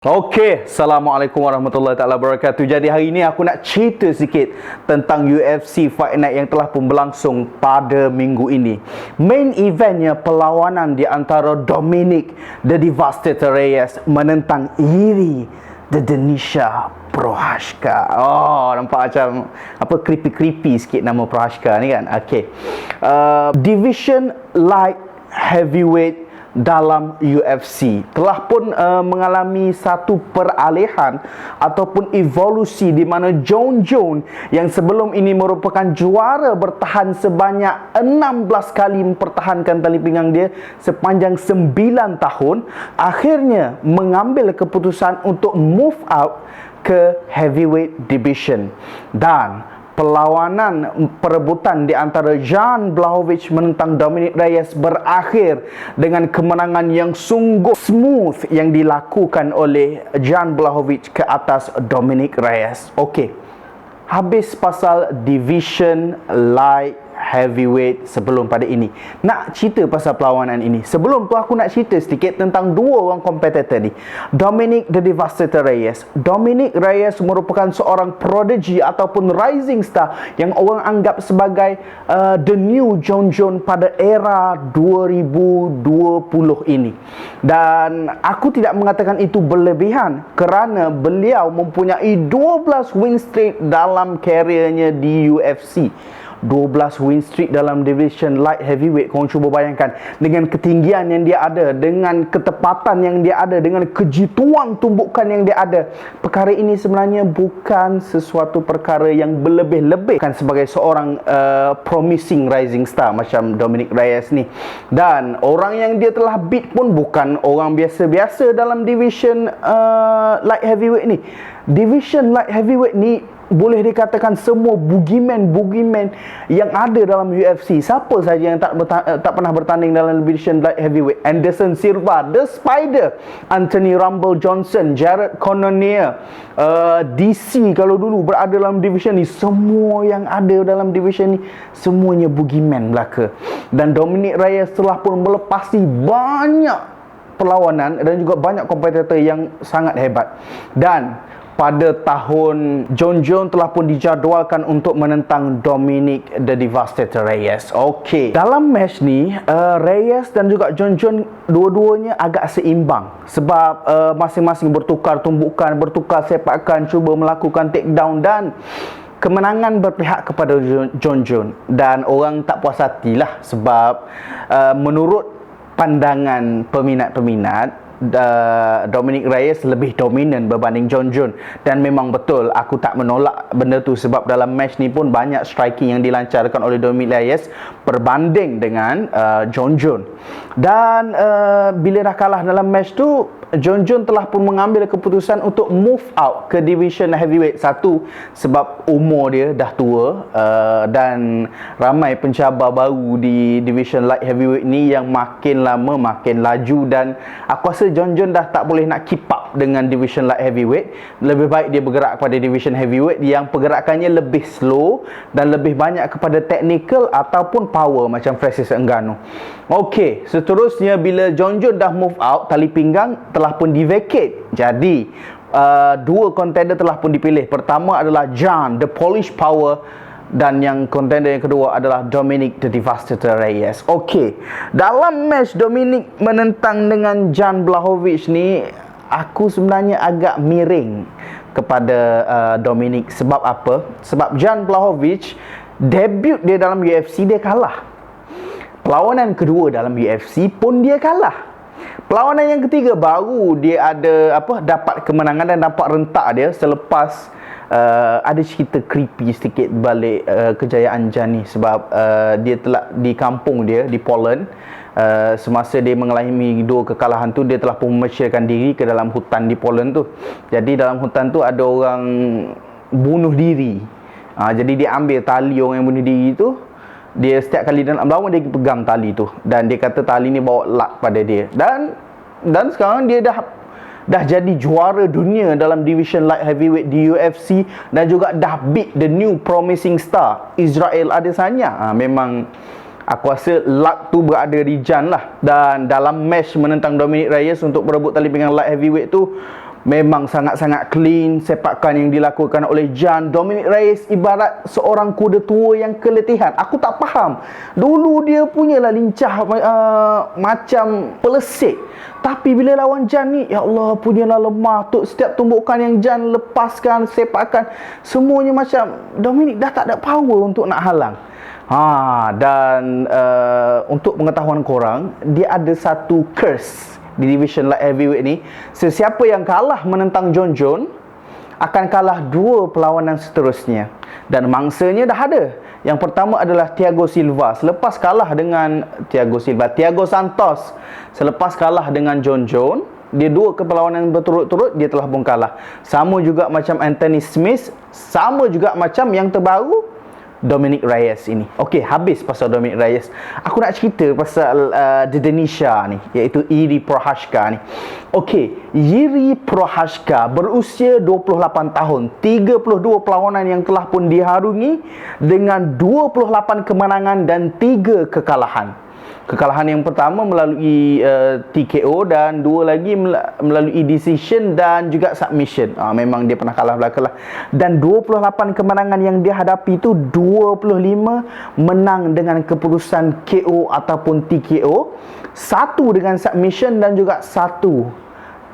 Okey, Assalamualaikum warahmatullahi taala wabarakatuh. Jadi hari ini aku nak cerita sikit tentang UFC Fight Night yang telah pun berlangsung pada minggu ini. Main eventnya perlawanan di antara Dominic The Devastator Reyes menentang Iri The Denisha Prochazka. Oh, nampak macam apa creepy sikit nama Prochazka ni kan. Okey. Division light heavyweight dalam UFC telah pun mengalami satu peralihan ataupun evolusi di mana Jon Jones yang sebelum ini merupakan juara bertahan sebanyak 16 kali mempertahankan tali pinggang dia sepanjang 9 tahun, akhirnya mengambil keputusan untuk move out ke heavyweight division. Dan perlawanan perebutan di antara Jan Blachowicz menentang Dominic Reyes berakhir dengan kemenangan yang sungguh smooth yang dilakukan oleh Jan Blachowicz ke atas Dominic Reyes. Okey, habis pasal division light heavyweight sebelum pada ini. Nak cerita pasal perlawanan ini. Sebelum tu aku nak cerita sedikit tentang dua orang kompetitor ni. Dominic The Devastator Reyes. Dominic Reyes merupakan seorang prodigy ataupun rising star yang orang anggap sebagai the new Jon Jones pada era 2020 ini. Dan aku tidak mengatakan itu berlebihan kerana beliau mempunyai 12 win streak dalam kariernya di UFC. 12 win streak dalam division light heavyweight. Korang cuba bayangkan, dengan ketinggian yang dia ada, dengan ketepatan yang dia ada, dengan kejituan tumbukan yang dia ada, perkara ini sebenarnya bukan sesuatu perkara yang berlebih-lebih kan sebagai seorang promising rising star macam Dominic Reyes ni. Dan orang yang dia telah beat pun bukan orang biasa-biasa dalam division light heavyweight ni. Division light heavyweight ni boleh dikatakan semua boogeyman yang ada dalam UFC. Siapa saja yang tak pernah bertanding dalam division light heavyweight? Anderson Silva, The Spider, Anthony Rumble Johnson, Jared Cannonier, DC kalau dulu berada dalam division ni. Semua yang ada dalam division ni semuanya boogeyman belaka. Dan Dominic Reyes telah pun melepasi banyak perlawanan dan juga banyak kompetitor yang sangat hebat. Dan pada tahun, Jon Jones telah pun dijadualkan untuk menentang Dominic The Devastator Reyes. Okey, dalam match ni Reyes dan juga Jon Jones dua-duanya agak seimbang sebab masing-masing bertukar tumbukan, bertukar sepakan, cuba melakukan takedown dan kemenangan berpihak kepada Jon Jones. Dan orang tak puas hatilah sebab menurut pandangan peminat-peminat, Dominic Reyes lebih dominan berbanding Jon Jones. Dan memang betul, aku tak menolak benda tu sebab dalam match ni pun banyak striking yang dilancarkan oleh Dominic Reyes berbanding dengan Jon Jones. Dan bila dah kalah dalam match tu, Jon Jones telah pun mengambil keputusan untuk move out ke division heavyweight. Satu, sebab umur dia dah tua dan ramai pencabar baru di division light heavyweight ni yang makin lama makin laju. Dan aku rasa Jon Jones dah tak boleh nak keep up dengan division light heavyweight. Lebih baik dia bergerak kepada division heavyweight yang pergerakannya lebih slow dan lebih banyak kepada technical ataupun power macam Francis Ngannou. Okey, seterusnya bila Jon Jones dah move out, tali pinggang telah pun di-vacate. Jadi dua contender telah pun dipilih. Pertama adalah Jan The Polish Power, dan yang contender yang kedua adalah Dominic The Devastator Reyes. Okey, dalam match Dominic menentang dengan Jan Blachowicz ni, aku sebenarnya agak miring kepada Dominic. Sebab apa? Sebab Jan Blachowicz debut dia dalam UFC, dia kalah. Perlawanan kedua dalam UFC pun dia kalah. Perlawanan yang ketiga baru dia ada dapat kemenangan dan nampak rentak dia selepas ada cerita creepy sedikit balik kejayaan Jan ni. Sebab dia telah di kampung dia di Poland, semasa dia mengalami dua kekalahan tu, dia telah pun memercialkan diri ke dalam hutan di Poland tu. Jadi dalam hutan tu ada orang bunuh diri. Jadi dia ambil tali orang yang bunuh diri tu, dia setiap kali dia nak melawan, dia pegang tali tu, dan dia kata tali ni bawa luck pada dia. Dan sekarang dia dah jadi juara dunia dalam division light heavyweight di UFC dan juga dah beat the new promising star Israel Adesanya. Memang aku rasa luck tu berada di Jan lah. Dan dalam match menentang Dominic Reyes untuk berebut tali pinggang light heavyweight tu, Memang sangat-sangat clean sepakan yang dilakukan oleh Jan. Dominic Reyes ibarat seorang kuda tua yang keletihan. Aku tak faham. Dulu dia punyalah lincah macam pelesik. Tapi bila lawan Jan ni, ya Allah, punyalah lemah. Setiap tumbukan yang Jan lepaskan, sepakan, semuanya macam Dominic dah tak ada power untuk nak halang. Dan untuk pengetahuan korang, dia ada satu curse di division light heavyweight ni. Sesiapa yang kalah menentang Jon Jon akan kalah 2 perlawanan seterusnya. Dan mangsanya dah ada. Yang pertama adalah Thiago Silva. Selepas kalah dengan Thiago Santos selepas kalah dengan Jon Jon, dia 2 perlawanan berturut-turut dia telah pun kalah. Sama juga macam Anthony Smith, sama juga macam yang terbaru Dominic Reyes ini. Okey, habis pasal Dominic Reyes. Aku nak cerita pasal The Denisha ni, iaitu Jiri Prochazka ni. Okey, Jiri Prochazka berusia 28 tahun, 32 perlawanan yang telah pun diharungi dengan 28 kemenangan dan 3 kekalahan. Kekalahan yang pertama melalui TKO dan 2 lagi melalui decision dan juga submission. Memang dia pernah kalah belakang. Dan 28 kemenangan yang dia hadapi itu 25 menang dengan keputusan KO ataupun TKO, 1 dengan submission dan juga 1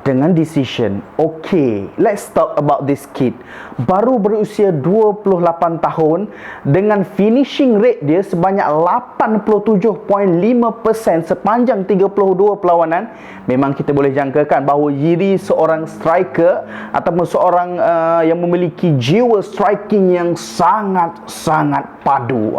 dengan decision. Okay, let's talk about this kid. Baru berusia 28 tahun dengan finishing rate dia sebanyak 87.5% sepanjang 32 perlawanan. Memang kita boleh jangkakan bahawa Jiri seorang striker ataupun seorang yang memiliki jiwa striking yang sangat-sangat padu.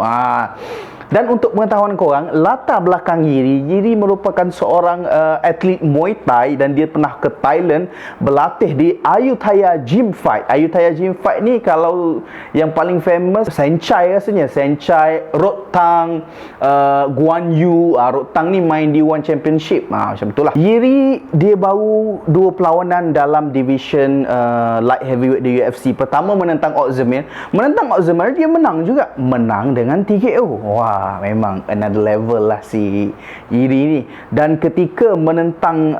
Dan untuk pengetahuan korang, latar belakang Jiri merupakan seorang atlet Muay Thai dan dia pernah ke Thailand berlatih di Ayutthaya Gym Fight. Ayutthaya Gym Fight ni kalau yang paling famous Saenchai rasanya. Saenchai, Rodtang, Guan Yu. Rodtang ni main di One Championship. Macam itulah. Jiri dia baru 2 perlawanan dalam division light heavyweight di UFC. Pertama menentang Ozdemir. Menentang Ozdemir dia menang juga. Menang dengan TKO. Memang another level lah si Jiri ni. Dan ketika menentang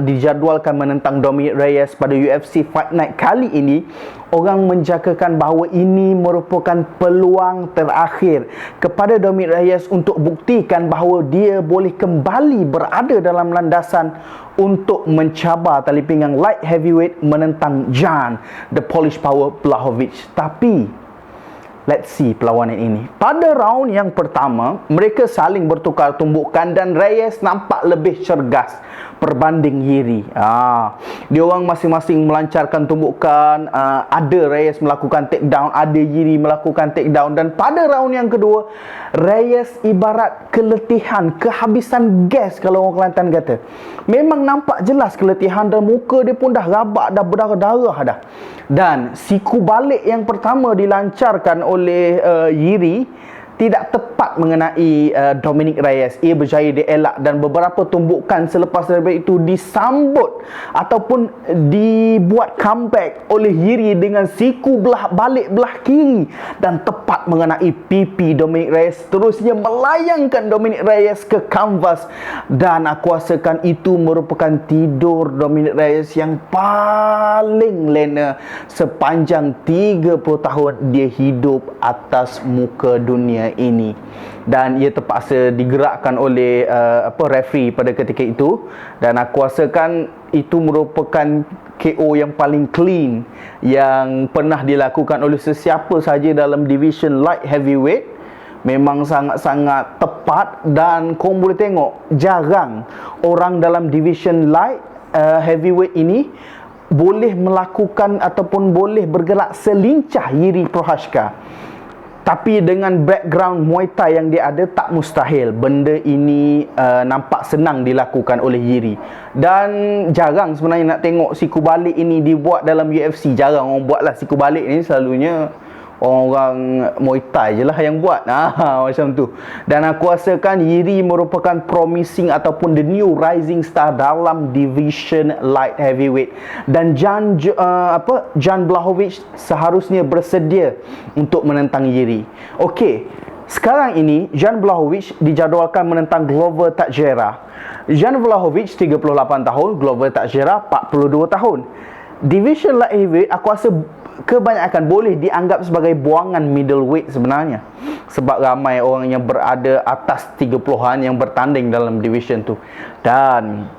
dijadualkan menentang Dominic Reyes pada UFC Fight Night kali ini, orang menjangkakan bahawa ini merupakan peluang terakhir kepada Dominic Reyes untuk buktikan bahawa dia boleh kembali berada dalam landasan untuk mencabar tali pinggang light heavyweight menentang Jan The Polish Power Blachowicz. Tapi let's see perlawanan ini. Pada round yang pertama, mereka saling bertukar tumbukan dan Reyes nampak lebih cergas berbanding Jiri. Dia orang masing-masing melancarkan tumbukan. Ada Reyes melakukan takedown, ada Jiri melakukan takedown. Dan pada round yang kedua, Reyes ibarat keletihan, kehabisan gas kalau orang Kelantan kata. Memang nampak jelas keletihan dan muka dia pun dah rabak, dah berdarah-darah dah. Dan siku balik yang pertama dilancarkan oleh Jiri tidak tepat mengenai Dominic Reyes. Ia berjaya dielak dan beberapa tumbukan selepas daripada itu disambut ataupun dibuat comeback oleh Jiri dengan siku balik belah kiri dan tepat mengenai pipi Dominic Reyes, terusnya melayangkan Dominic Reyes ke kanvas. Dan aku rasakan itu merupakan tidur Dominic Reyes yang paling lena sepanjang 30 tahun dia hidup atas muka dunia ini. Dan ia terpaksa digerakkan oleh referee pada ketika itu. Dan aku rasakan itu merupakan KO yang paling clean yang pernah dilakukan oleh sesiapa sahaja dalam division light heavyweight. Memang sangat-sangat tepat. Dan korang boleh tengok, jarang orang dalam division light heavyweight ini boleh melakukan ataupun boleh bergerak selincah Jiri Prochazka. Tapi dengan background Muay Thai yang dia ada, tak mustahil benda ini nampak senang dilakukan oleh Jiri. Dan jarang sebenarnya nak tengok siku balik ini dibuat dalam UFC. Jarang orang buat lah siku balik ni, selalunya orang Muay Thai je lah yang buat. Macam tu. Dan aku rasakan Jiri merupakan promising ataupun the new rising star dalam division light heavyweight. Dan Jan Blachowicz seharusnya bersedia untuk menentang Jiri. Okey, sekarang ini Jan Blachowicz dijadualkan menentang Glover Teixeira. Jan Blachowicz 38 tahun, Glover Teixeira 42 tahun. division light heavyweight aku rasa kebanyakan boleh dianggap sebagai buangan middleweight sebenarnya, sebab ramai orang yang berada atas 30-an yang bertanding dalam division tu. Dan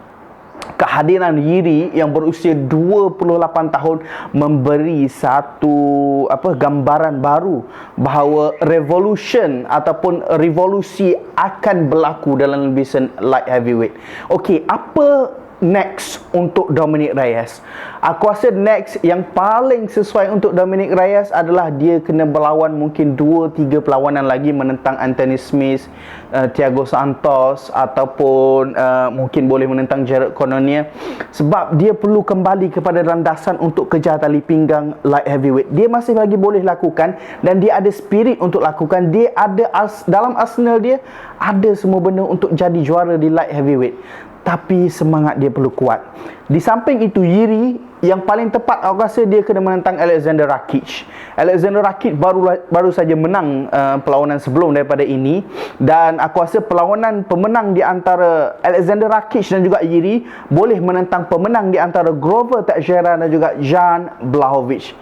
kehadiran Yiri yang berusia 28 tahun memberi satu gambaran baru bahawa revolution ataupun revolusi akan berlaku dalam division light heavyweight. Okey, apa next untuk Dominic Reyes? Aku rasa next yang paling sesuai untuk Dominic Reyes adalah dia kena berlawan mungkin 2-3 perlawanan lagi menentang Anthony Smith, Thiago Santos, ataupun mungkin boleh menentang Jared Cannonier, sebab dia perlu kembali kepada landasan untuk kejar tali pinggang light heavyweight. Dia masih lagi boleh lakukan dan dia ada spirit untuk lakukan. Dia ada dalam arsenal dia ada semua benda untuk jadi juara di light heavyweight. Tapi semangat dia perlu kuat. Di samping itu, Yiri yang paling tepat aku rasa dia kena menentang Alexander Rakic. Alexander Rakic baru saja menang perlawanan sebelum daripada ini, dan aku rasa perlawanan pemenang di antara Alexander Rakic dan juga Yiri boleh menentang pemenang di antara Glover Teixeira dan juga Jan Blachowicz.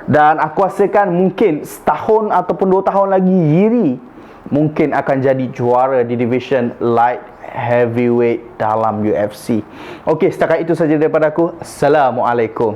Dan aku rasakan mungkin setahun ataupun 2 tahun lagi Yiri mungkin akan jadi juara di division light heavyweight dalam UFC. Okey, setakat itu saja daripada aku. Assalamualaikum.